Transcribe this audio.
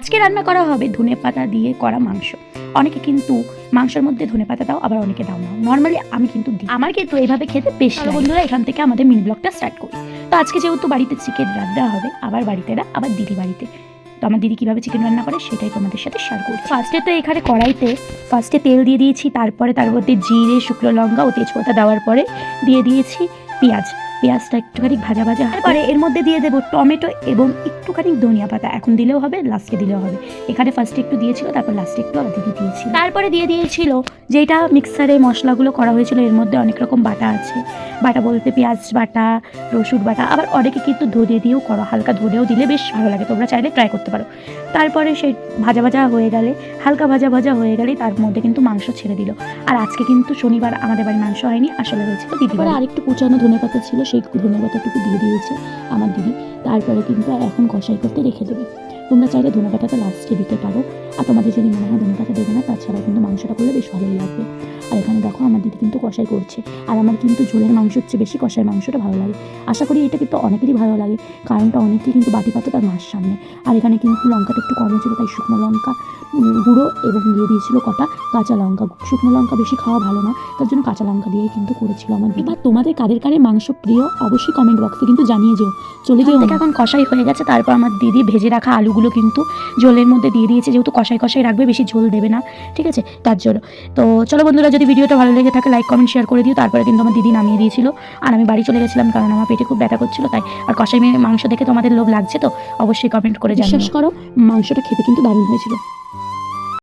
আজকে রান্না করা হবে ধনেপাতা দিয়ে করা মাংস। অনেকে কিন্তু মাংসের মধ্যে ধনেপাতা দাও, আবার অনেকে দাও না। নর্মালি আমি কিন্তু দিই, আমার কিন্তু এইভাবে খেতে বেশ ভালো। বন্ধুরা, এখান থেকে আমাদের মিনি ব্লগটা স্টার্ট করি। তো আজকে যেহেতু বাড়িতে চিকেন রান্না হবে, আবার বাড়িতে না, আবার দিদি বাড়িতে। তো আমার দিদি কীভাবে চিকেন রান্না করে সেটাই তোমাদের সাথে শেয়ার করছি। ফার্স্টে তো এখানে কড়াইতে তেল দিয়ে দিয়েছি, তারপরে তার মধ্যে জিরে, শুকনো লঙ্কা ও তেজপাতা দেওয়ার পরে দিয়ে দিয়েছি পেঁয়াজটা একটুখানি ভাজা ভাজা। তারপরে এর মধ্যে দিয়ে দেবো টমেটো এবং একটুখানি ধনিয়া পাতা। এখন দিলেও হবে, লাস্টে দিলেও হবে। এখানে ফার্স্টে একটু দিয়েছিল, তারপর লাস্টে একটু আবার দিদি দিয়েছিল। তারপরে দিয়ে দিয়েছিল যেটা মিক্সারে মশলাগুলো করা হয়েছিল। এর মধ্যে অনেক রকম বাটা আছে। বাটা বলতে পেঁয়াজ বাটা, রসুন বাটা, আবার অনেকে কিন্তু ধনে দিয়েও করো, হালকা ধনেও দিলে বেশ ভালো লাগে। তোমরা চাইলে ট্রাই করতে পারো। তারপরে সেই ভাজা ভাজা হয়ে গেলে, হালকা ভাজা ভাজা হয়ে গেলেই তার মধ্যে কিন্তু মাংস ছেড়ে দিল। আর আজকে কিন্তু শনিবার, আমাদের বাড়ি মাংস হয়নি, আসলে হয়েছিল দিদি। আর আরেকটু কুচানো ধনেপাতা ছিল, সেই ধনেপাতাটুকু দিয়ে দিয়েছে আমার দিদি। তারপরে কিন্তু এখন কষাই করতে রেখে দেবে। তোমরা চাইলে ধনেপাতাটা লাস্টে দিতে পারো, আর তোমাদের যদি মনে হয় ধনেপাতা দেবে না, তাছাড়া কিন্তু মাংসটা করলে বেশ ভালোই লাগবে। আর এখানে দেখো আমার দিদি কিন্তু কষাই করছে, আর আমার কিন্তু ঝোলের মাংস হচ্ছে বেশি, কষাই মাংসটা ভালো লাগে। আশা করি এটা কিন্তু অনেকেরই ভালো লাগে, কারণটা অনেকেই কিন্তু বাটি পাতো তার মার সামনে। আর এখানে কিন্তু লঙ্কাটা একটু কম ছিল, তাই শুকনো লঙ্কা গুঁড়ো এবং দিয়ে দিয়েছিল কটা কাঁচা লঙ্কা। শুকনো লঙ্কা বেশি খাওয়া ভালো না, তার জন্য কাঁচা লঙ্কা দিয়েই কিন্তু করেছিল আমার দিদি। এবার তোমাদের কাদের মাংস প্রিয় অবশ্যই কমেন্ট বক্সে কিন্তু জানিয়ে যেও। চলে যেও। এখন কষাই হয়ে গেছে, তারপর আমার দিদি ভেজে রাখা আলুগুলো কিন্তু ঝোলের মধ্যে দিয়ে দিয়েছে, যেহেতু কষাই রাখবে, বেশি ঝোল দেবে না, ঠিক আছে, তার জন্য। তো চলো বন্ধুরা, যদি ভিডিওটা ভালো লেগে থাকে লাইক কমেন্ট শেয়ার করে দিও। তারপরে কিন্তু আমার দিদি নামিয়ে দিয়েছিল, আর আমি বাড়ি চলে গেছিলাম, কারণ আমার পেটে খুব ব্যথা করছিল তাই। আর কষাই মাংস দেখে তোমাদের লোভ লাগছে তো অবশ্যই কমেন্ট করে জানিও। বিশ্বাস করো, মাংসটা খেতে কিন্তু দারুণ হয়েছিল।